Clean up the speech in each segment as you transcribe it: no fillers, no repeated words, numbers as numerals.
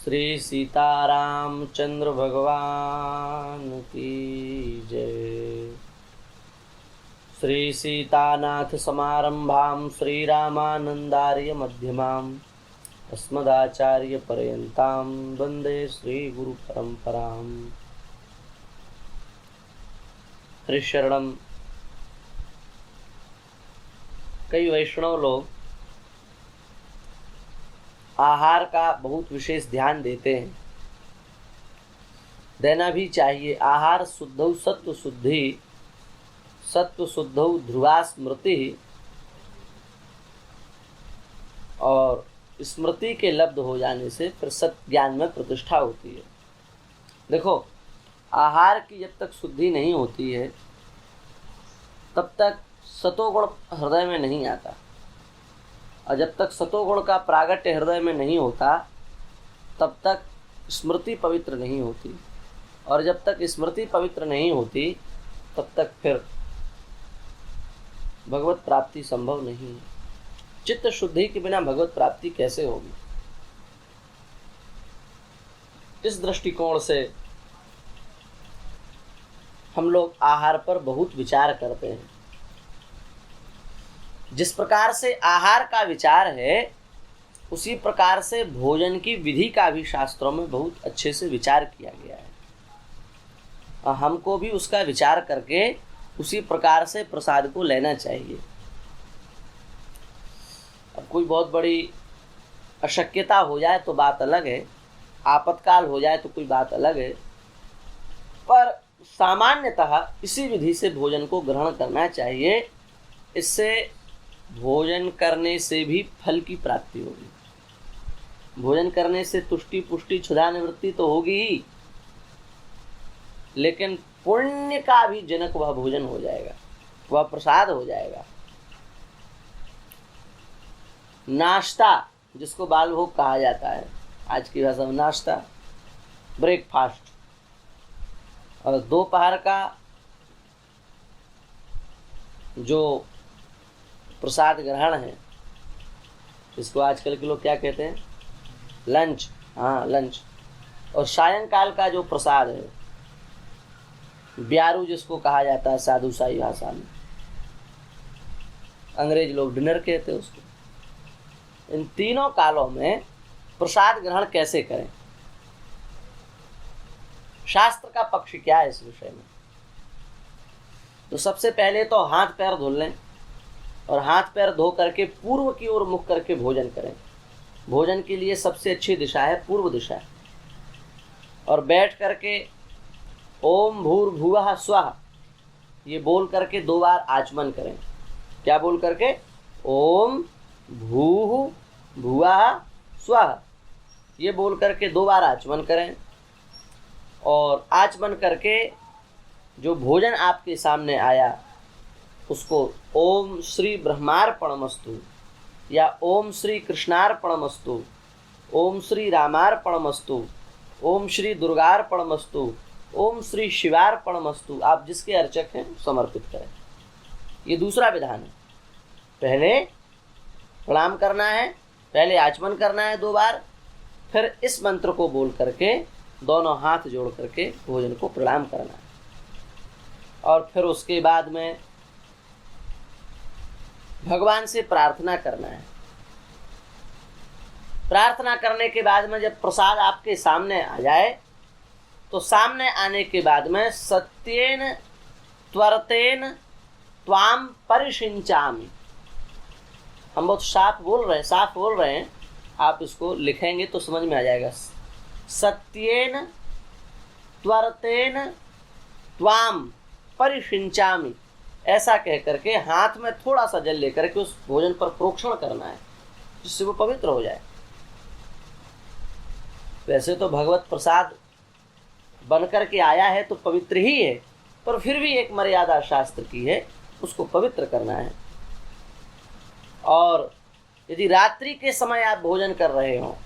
श्री सीतारामचंद्र भगवान की जय। श्री सीतानाथ समारंभां श्री रामानंदार्य मध्यमाम् अस्मदाचार्य पर्यन्तां वंदे श्री गुरु परंपराम्। हरिशरणम। कई वैष्णव लोग आहार का बहुत विशेष ध्यान देते हैं, देना भी चाहिए। आहार शुद्धौ सत्व शुद्धि, सत्व शुद्धौ ध्रुवा स्मृति, और स्मृति के लब्ध हो जाने से फिर सत्य ज्ञान में प्रतिष्ठा होती है। देखो, आहार की जब तक शुद्धि नहीं होती है तब तक सतोगुण हृदय में नहीं आता, और जब तक सतोगुण का प्रागट्य हृदय में नहीं होता तब तक स्मृति पवित्र नहीं होती, और जब तक स्मृति पवित्र नहीं होती तब तक फिर भगवत प्राप्ति संभव नहीं है। चित्त शुद्धि के बिना भगवत प्राप्ति कैसे होगी? इस दृष्टिकोण से हम लोग आहार पर बहुत विचार करते हैं। जिस प्रकार से आहार का विचार है उसी प्रकार से भोजन की विधि का भी शास्त्रों में बहुत अच्छे से विचार किया गया है, और हमको भी उसका विचार करके उसी प्रकार से प्रसाद को लेना चाहिए। अब कोई बहुत बड़ी अशक्यता हो जाए तो बात अलग है, आपातकाल हो जाए तो कोई बात अलग है, पर सामान्यतः इसी विधि से भोजन को ग्रहण करना चाहिए। इससे भोजन करने से भी फल की प्राप्ति होगी। भोजन करने से तुष्टि पुष्टि क्षुधा निवृत्ति तो होगी ही, लेकिन पुण्य का भी जनक वह भोजन हो जाएगा, वह प्रसाद हो जाएगा। नाश्ता जिसको बाल भोग कहा जाता है, आज की भाषा में नाश्ता, ब्रेकफास्ट, और दोपहर का जो प्रसाद ग्रहण है, इसको आजकल के लोग क्या कहते हैं? लंच। हाँ, लंच। और सायंकाल का जो प्रसाद है, ब्यारू जिसको कहा जाता है साधु साई भाषा में, अंग्रेज लोग डिनर कहते हैं उसको। इन तीनों कालों में प्रसाद ग्रहण कैसे करें? शास्त्र का पक्ष क्या है इस विषय में? तो सबसे पहले तो हाथ पैर धो लें, और हाथ पैर धो करके पूर्व की ओर मुख करके भोजन करें। भोजन के लिए सबसे अच्छी दिशा है पूर्व दिशा, और बैठ करके ओम भूर्भुवः स्वः ये बोल करके 2 बार आचमन करें। क्या बोल करके? ओम भूः भुवः स्वः ये बोल करके 2 बार आचमन करें, और आचमन करके जो भोजन आपके सामने आया उसको ओम श्री ब्रह्मार्पणमस्तु, या ओम श्री कृष्णार्पणमस्तु, ओम श्री रामार्पणमस्तु, ओम श्री दुर्गार्पणमस्तु, ओम श्री शिवार्पणमस्तु, आप जिसके अर्चक हैं समर्पित करें। ये दूसरा विधान है। पहले प्रणाम करना है, पहले आचमन करना है 2 बार, फिर इस मंत्र को बोल करके दोनों हाथ जोड़ करके भोजन को प्रणाम करना है, और फिर उसके बाद में भगवान से प्रार्थना करना है। प्रार्थना करने के बाद में जब प्रसाद आपके सामने आ जाए तो सामने आने के बाद में सत्येन त्वरतेन त्वाम परिषिंचामि। हम बहुत साफ बोल रहे हैं, आप इसको लिखेंगे तो समझ में आ जाएगा। सत्येन त्वरतेन त्वाम परिषिंचामि, ऐसा कह करके हाथ में थोड़ा सा जल लेकर के उस भोजन पर प्रोक्षण करना है, जिससे वो पवित्र हो जाए। वैसे तो भगवत प्रसाद बनकर के आया है तो पवित्र ही है, पर फिर भी एक मर्यादा शास्त्र की है, उसको पवित्र करना है। और यदि रात्रि के समय आप भोजन कर रहे हो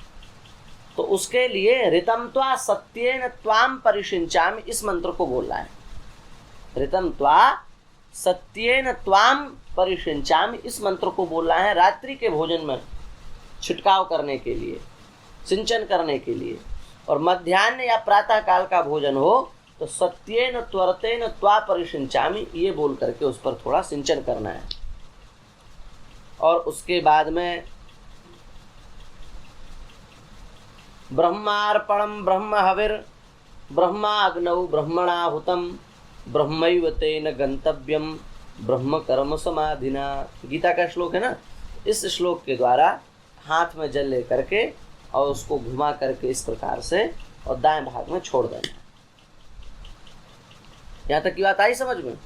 तो उसके लिए ऋतम त्वा सत्येन त्वाम परिषिंचामि इस मंत्र को बोलना है। ऋतम त्वा सत्येन त्वाम परिषिंचामि इस मंत्र को बोलना है रात्रि के भोजन में छिटकाव करने के लिए। सिंचन करने के लिए। और मध्याह्न या प्रातः काल का भोजन हो तो सत्येन त्वरतेन त्वा परिसिंचामि, ये बोल करके उस पर थोड़ा सिंचन करना है। और उसके बाद में ब्रह्मार्पणम ब्रह्म हविर ब्रह्माग्नौ ब्रह्मणाहुतम ब्रह्मैव तेन गंतव्यम ब्रह्म कर्म समाधिना, गीता का श्लोक है ना। इस श्लोक के द्वारा हाथ में जल ले करके और उसको घुमा करके इस प्रकार से और दाएं भाग में छोड़ देना। यहां तक की बात आई समझ में?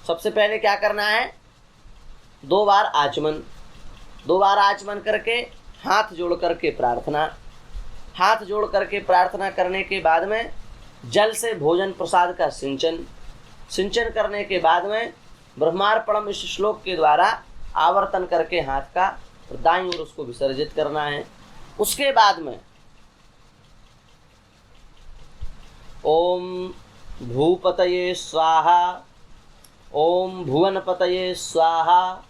सबसे पहले क्या करना है, 2 बार आचमन, 2 बार आचमन करके हाथ जोड़ करके प्रार्थना, हाथ जोड़ करके प्रार्थना करने के बाद में जल से भोजन प्रसाद का सिंचन, सिंचन करने के बाद में ब्रह्मार्पणम इस श्लोक के द्वारा आवर्तन करके हाथ का दाईं ओर उसको विसर्जित करना है। उसके बाद में ओम भूपतये स्वाहा, ओम भुवनपतये स्वाहा,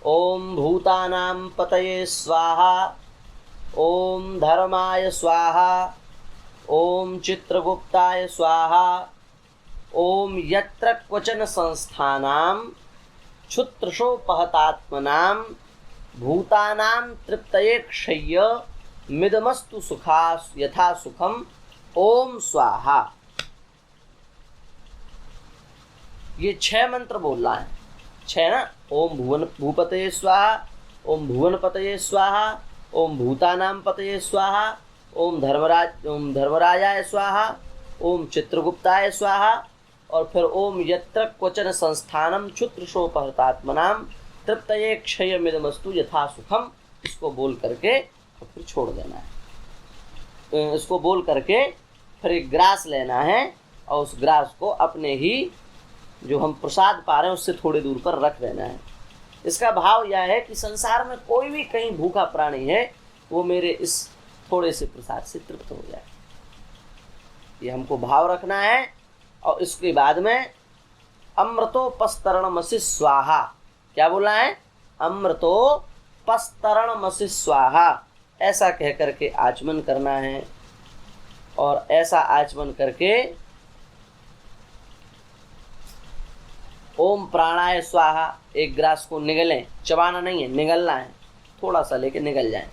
ओम भूतानां पतये स्वाहा, ओम धर्माय स्वाहा, ओम चित्रगुप्ताय स्वाहा, ओम यत्र क्वचन संस्थानां क्षुत्रशोपहतात्मनां भूतानां तृप्तये क्षय्य मिदमस्तु सुखा यथा सुखम ओम स्वाहा। ये 6 मंत्र बोलना है, 6 ना। ओम भुवन भूपतये स्वाहा, ओम भुवन पतये स्वाहा, ओम भूतानां पतये स्वाहा, ओम धर्मराजाय स्वाहा, ओम चित्रगुप्ताय स्वाहा, और फिर ओम यत्र क्वचन संस्थानम क्षुत्रशोपहतात्मनां तृप्तये क्षयमिदमस्तु यथा सुखम, इसको बोल करके और फिर छोड़ देना है। इसको बोल करके फिर एक ग्रास लेना है और उस ग्रास को अपने ही जो हम प्रसाद पा रहे हैं उससे थोड़ी दूर पर रख देना है। इसका भाव यह है कि संसार में कोई भी कहीं भूखा प्राणी है वो मेरे इस थोड़े से प्रसाद से तृप्त हो जाए, ये हमको भाव रखना है। और इसके बाद में अमृतोपस्तरणमसि स्वाहा, क्या बोला है, अमृतोपस्तरणमसि स्वाहा, ऐसा कह करके आचमन करना है। और ऐसा आचमन करके ओम प्राणाय स्वाहा, एक ग्रास को निगलें, चबाना नहीं है, निगलना है, थोड़ा सा लेके निगल जाए।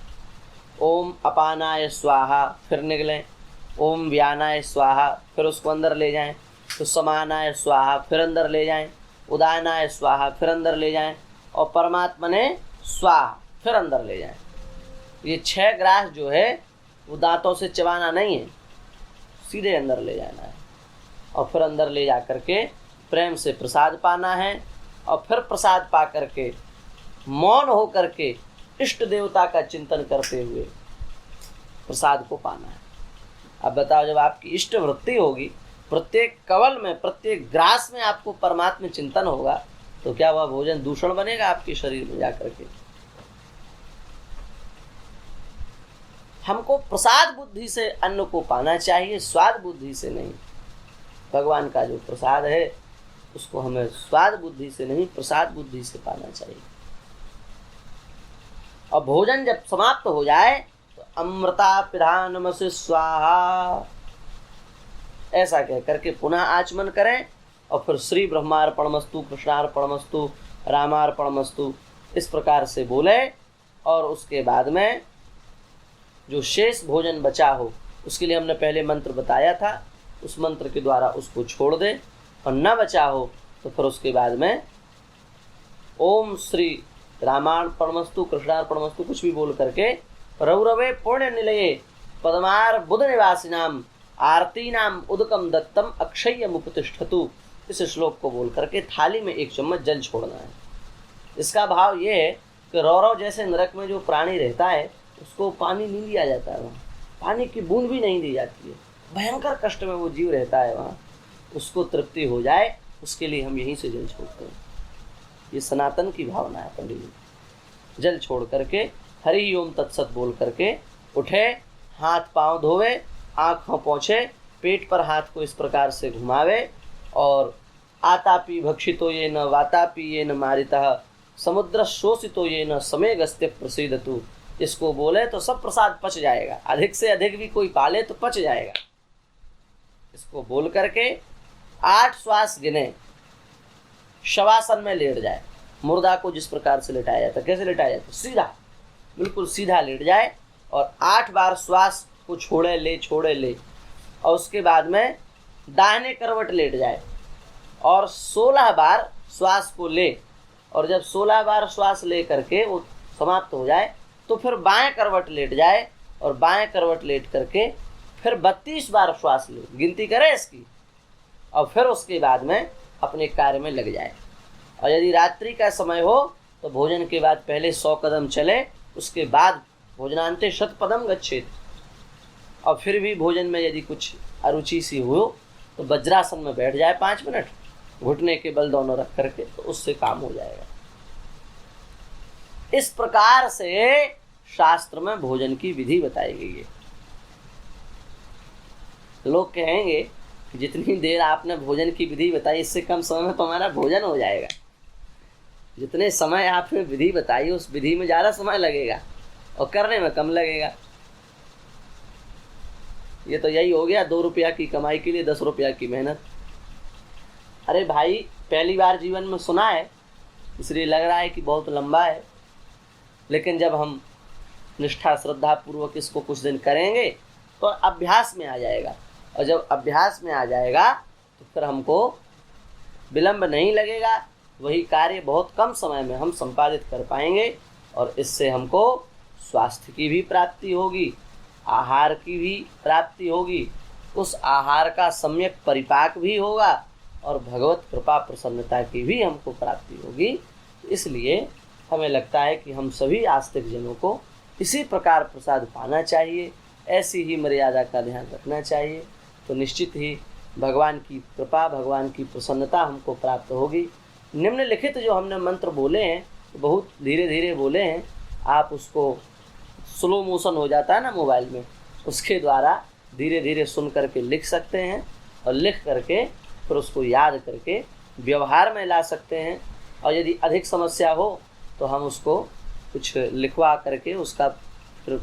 ओम अपानाय स्वाहा, फिर निगलें। ओम व्यानाय स्वाहा, फिर उसको अंदर ले जाएं। तो समानाय स्वाहा, फिर अंदर ले जाएं। उदानाय स्वाहा, फिर अंदर ले जाएं। और परमात्मा ने स्वाहा, फिर अंदर ले जाएं। ये 6 ग्रास जो है वो दांतों से चबाना नहीं है, सीधे अंदर ले जाना है। और फिर अंदर ले जा करके प्रेम से प्रसाद पाना है। और फिर प्रसाद पा करके मौन हो करके इष्ट देवता का चिंतन करते हुए प्रसाद को पाना है। अब बताओ, जब आपकी इष्ट वृत्ति होगी, प्रत्येक कवल में, प्रत्येक ग्रास में आपको परमात्मा चिंतन होगा, तो क्या वह भोजन दूषण बनेगा आपके शरीर में जाकर के? हमको प्रसाद बुद्धि से अन्न को पाना चाहिए, स्वाद बुद्धि से नहीं। भगवान का जो प्रसाद है उसको हमें स्वाद बुद्धि से नहीं, प्रसाद बुद्धि से पाना चाहिए। और भोजन जब समाप्त हो जाए तो अमृता पिधानमसि स्वाहा, ऐसा कह करके पुनः आचमन करें। और फिर श्री ब्रह्मार्पणमस्तु, कृष्णार्पणमस्तु, रामार्पणमस्तु, इस प्रकार से बोले। और उसके बाद में जो शेष भोजन बचा हो उसके लिए हमने पहले मंत्र बताया था, उस मंत्र के द्वारा उसको छोड़ दें। और न बचा हो तो फिर उसके बाद में ओम श्री रामार्पणमस्तु, कृष्णार्पणमस्तु कुछ भी बोल करके रौरवे पुण्य निलये पद्मार बुध निवासिनाम आरतीनाम उदकम दत्तम अक्षय मुपतिष्ठतु, इस श्लोक को बोल करके थाली में 1 चम्मच जल छोड़ना है। इसका भाव ये है कि रौरव जैसे नरक में जो प्राणी रहता है उसको पानी नहीं दिया जाता है, वहाँ पानी की बूंद भी नहीं दी जाती है, भयंकर कष्ट में वो जीव रहता है, वहाँ उसको तृप्ति हो जाए उसके लिए हम यहीं से जल छोड़ते हैं। ये सनातन की भावना है पंडित जी। जल छोड़ करके हरि ओम तत्सत बोल करके उठे, हाथ पांव धोवे, आँखों पोंछे, पेट पर हाथ को इस प्रकार से घुमावे। और आतापि भक्षितो ये न वातापि ये न मारितः समुद्र शोषितो ये न समेगस्त्य प्रसीदतु इसको बोले तो सब प्रसाद पच जाएगा, अधिक से अधिक भी कोई पाले तो पच जाएगा। इसको बोल करके 8 श्वास गिने, शवासन में लेट जाए। मुर्दा को जिस प्रकार से लेटाया जाता है, कैसे लेटाया जाता है? सीधा, बिल्कुल सीधा लेट जाए और 8 बार श्वास को छोड़े ले, और उसके बाद में दाहिने करवट लेट जाए और 16 बार श्वास को ले, और जब 16 बार श्वास ले करके वो समाप्त हो जाए तो फिर बाएं करवट लेट जाए, और बाएं करवट लेट करके फिर 32 बार श्वास ले, गिनती करें इसकी, और फिर उसके बाद में अपने कार्य में लग जाए। और यदि रात्रि का समय हो तो भोजन के बाद पहले 100 कदम चले, उसके बाद भोजनांते 100 पदम गच्छेत। और फिर भी भोजन में यदि कुछ अरुचि सी हो तो वज्रासन में बैठ जाए 5 मिनट, घुटने के बल दोनों रख करके, तो उससे काम हो जाएगा। इस प्रकार से शास्त्र में भोजन की विधि बताई गई है। लोग कहेंगे कि जितनी देर आपने भोजन की विधि बताई, इससे कम समय में तो हमारा भोजन हो जाएगा। जितने समय आपने विधि बताई उस विधि में ज़्यादा समय लगेगा और करने में कम लगेगा। ये तो यही हो गया 2 रुपया की कमाई के लिए 10 रुपया की मेहनत। अरे भाई, पहली बार जीवन में सुना है इसलिए लग रहा है कि बहुत लंबा है, लेकिन जब हम निष्ठा श्रद्धा पूर्वक इसको कुछ दिन करेंगे तो अभ्यास में आ जाएगा, और जब अभ्यास में आ जाएगा तो फिर हमको विलंब नहीं लगेगा, वही कार्य बहुत कम समय में हम संपादित कर पाएंगे, और इससे हमको स्वास्थ्य की भी प्राप्ति होगी, आहार की भी प्राप्ति होगी, उस आहार का सम्यक परिपाक भी होगा, और भगवत कृपा प्रसन्नता की भी हमको प्राप्ति होगी। इसलिए हमें लगता है कि हम सभी आस्तिक जनों को इसी प्रकार प्रसाद पाना चाहिए, ऐसी ही मर्यादा का ध्यान रखना चाहिए, तो निश्चित ही भगवान की कृपा, भगवान की प्रसन्नता हमको प्राप्त होगी। निम्नलिखित जो हमने मंत्र बोले हैं बहुत धीरे धीरे बोले हैं, आप उसको स्लो मोशन हो जाता है ना मोबाइल में, उसके द्वारा धीरे धीरे सुन करके लिख सकते हैं, और लिख करके फिर उसको याद करके व्यवहार में ला सकते हैं। और यदि अधिक समस्या हो तो हम उसको कुछ लिखवा करके उसका फिर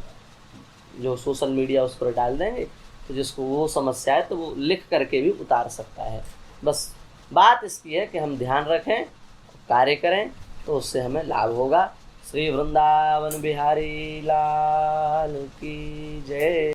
जो सोशल मीडिया उस पर डाल देंगे, तो जिसको वो समस्या है तो वो लिख करके भी उतार सकता है। बस बात इसकी है कि हम ध्यान रखें, कार्य करें, तो उससे हमें लाभ होगा। श्री वृंदावन बिहारी लाल की जय।